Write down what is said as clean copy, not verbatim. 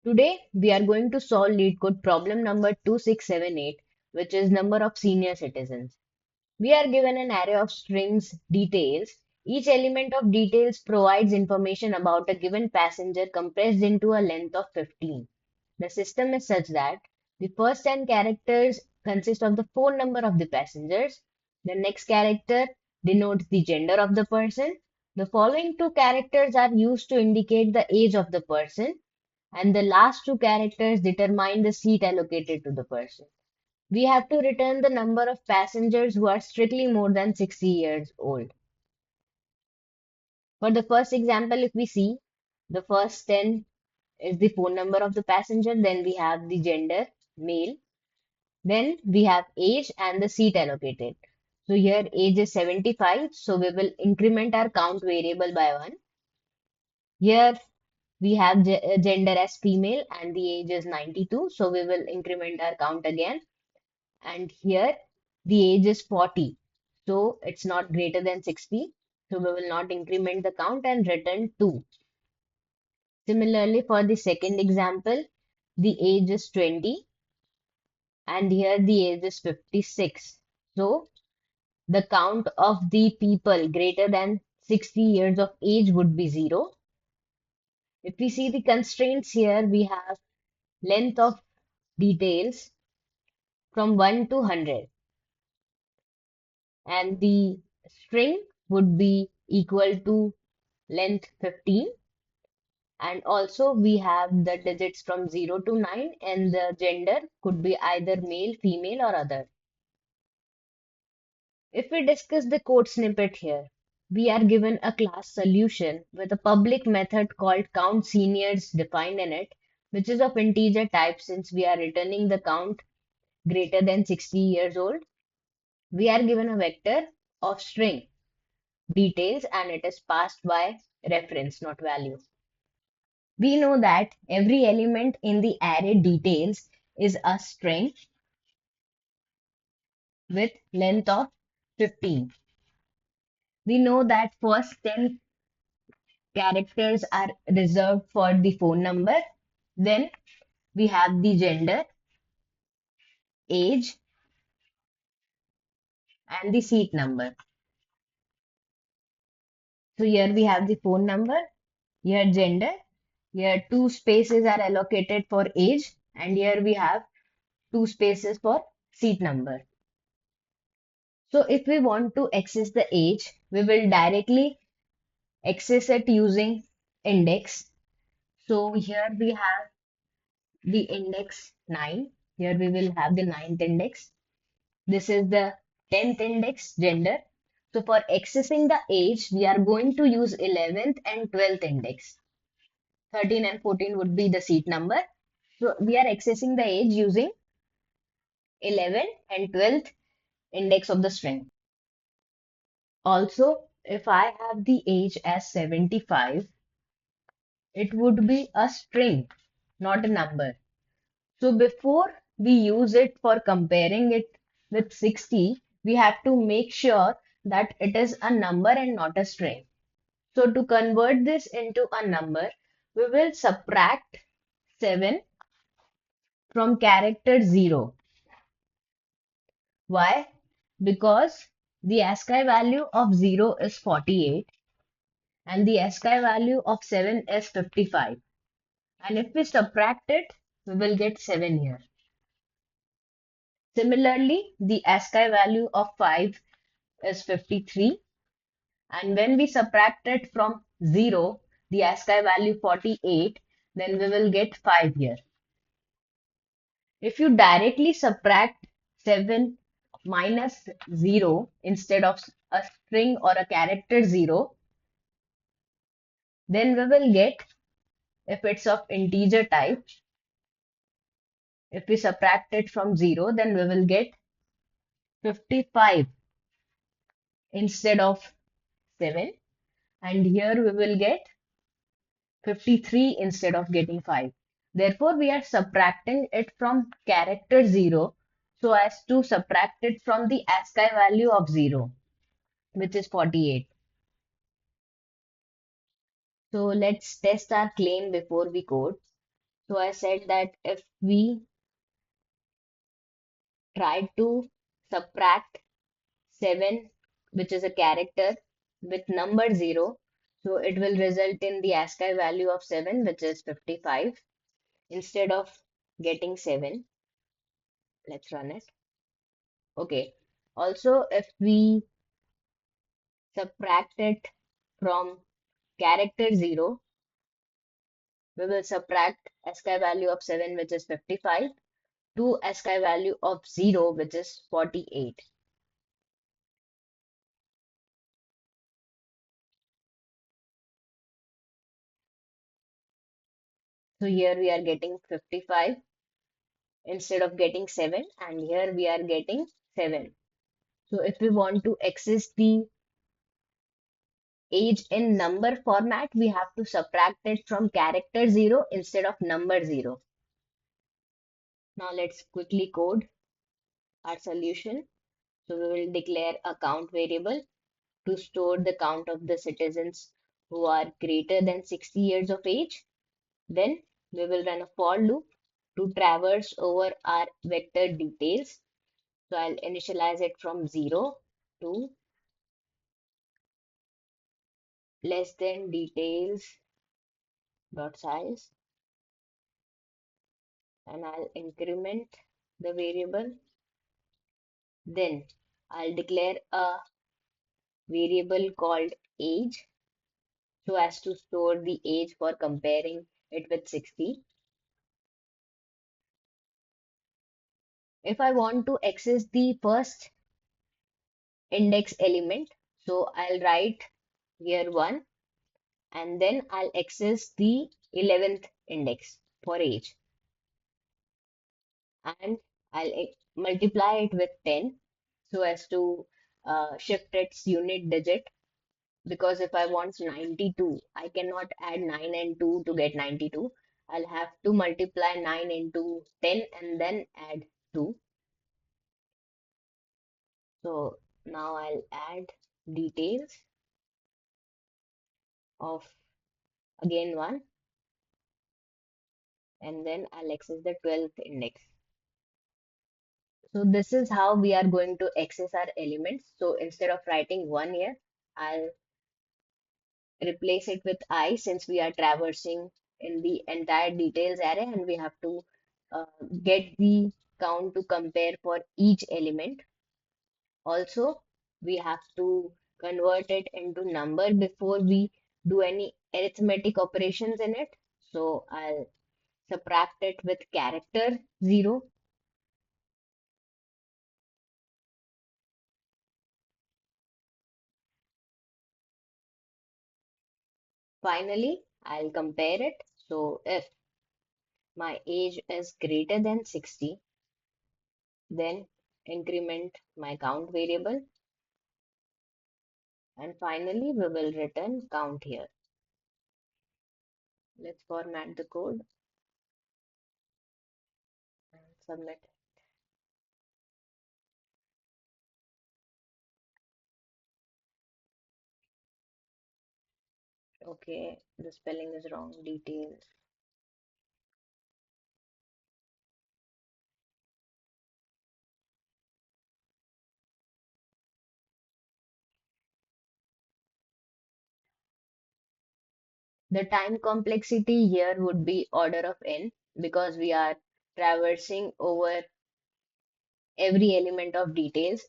Today, we are going to solve Leetcode problem number 2678, which is number of senior citizens. We are given an array of strings details. Each element of details provides information about a given passenger compressed into a length of 15. The system is such that the first 10 characters consist of the phone number of the passengers. The next character denotes the gender of the person. The following two characters are used to indicate the age of the person, and the last two characters determine the seat allocated to the person. We have to return the number of passengers who are strictly more than 60 years old. For the first example, if we see, the first 10 is the phone number of the passenger, then we have the gender, male, then we have age and the seat allocated. So here age is 75, so we will increment our count variable by 1. Here we have gender as female and the age is 92, so we will increment our count again. And here the age is 40, so it's not greater than 60, so we will not increment the count and return 2. Similarly, for the second example, the age is 20 and here the age is 56. So the count of the people greater than 60 years of age would be 0. If we see the constraints here, we have length of details from 1 to 100, and the string would be equal to length 15, and also we have the digits from 0 to 9, and the gender could be either male, female, or other. If we discuss the code snippet here, we are given a class solution with a public method called count seniors defined in it, which is of integer type since we are returning the count greater than 60 years old. We are given a vector of string details and it is passed by reference, not value. We know that every element in the array details is a string with length of 15. We know that first 10 characters are reserved for the phone number. Then we have the gender, age, and the seat number. So here we have the phone number, here gender, here two spaces are allocated for age, and here we have two spaces for seat number. So if we want to access the age, we will directly access it using index. So here we have the index 9. Here we will have the ninth index. This is the 10th index, gender. So for accessing the age, we are going to use 11th and 12th index. 13 and 14 would be the seat number. So we are accessing the age using 11th and 12th index of the string. Also, if I have the age as 75, it would be a string, not a number. So before we use it for comparing it with 60, we have to make sure that it is a number and not a string. So to convert this into a number, we will subtract 7 from character 0. Why? Because the ASCII value of 0 is 48 and the ASCII value of 7 is 55. And if we subtract it, we will get 7 here. Similarly, the ASCII value of 5 is 53. And when we subtract it from 0, the ASCII value 48, then we will get 5 here. If you directly subtract 7 minus 0 instead of a string or a character 0, then we will get, if it's of integer type, if we subtract it from 0, then we will get 55 instead of 7. And here we will get 53 instead of getting 5. Therefore, we are subtracting it from character 0 so as to subtract it from the ASCII value of 0, which is 48. So let's test our claim before we code. So I said that if we try to subtract 7, which is a character, with number 0, so it will result in the ASCII value of 7, which is 55, instead of getting 7. Let's run it. Okay. Also, if we subtract it from character 0, we will subtract ASCII value of 7, which is 55, to ASCII value of 0, which is 48. So here we are getting 55 instead of getting 7, and here we are getting 7. So if we want to access the age in number format, we have to subtract it from character 0 instead of number 0. Now let's quickly code our solution. So we will declare a count variable to store the count of the citizens who are greater than 60 years of age. Then we will run a for loop to traverse over our vector details. So I'll initialize it from 0 to less than details dot size, and I'll increment the variable. Then I'll declare a variable called age so as to store the age for comparing it with 60. If I want to access the first index element, so I'll write here 1, and then I'll access the 11th index for age, and I'll multiply it with 10 so as to shift its unit digit, because if I want 92, I cannot add 9 and 2 to get 92. I'll have to multiply 9 into 10 and then add 2. So now I'll add details of again 1, and then I'll access the 12th index. So this is how we are going to access our elements. So instead of writing 1 here, I'll replace it with I, since we are traversing in the entire details array and we have to uh, get the count to compare for each element. Also, we have to convert it into number before we do any arithmetic operations in it. So I'll subtract it with character 0. Finally, I'll compare it. So if my age is greater than 60, then increment my count variable, and finally we will return count here. Let's format the code and submit. Okay, the spelling is wrong. Details. The time complexity here would be order of n, because we are traversing over every element of details.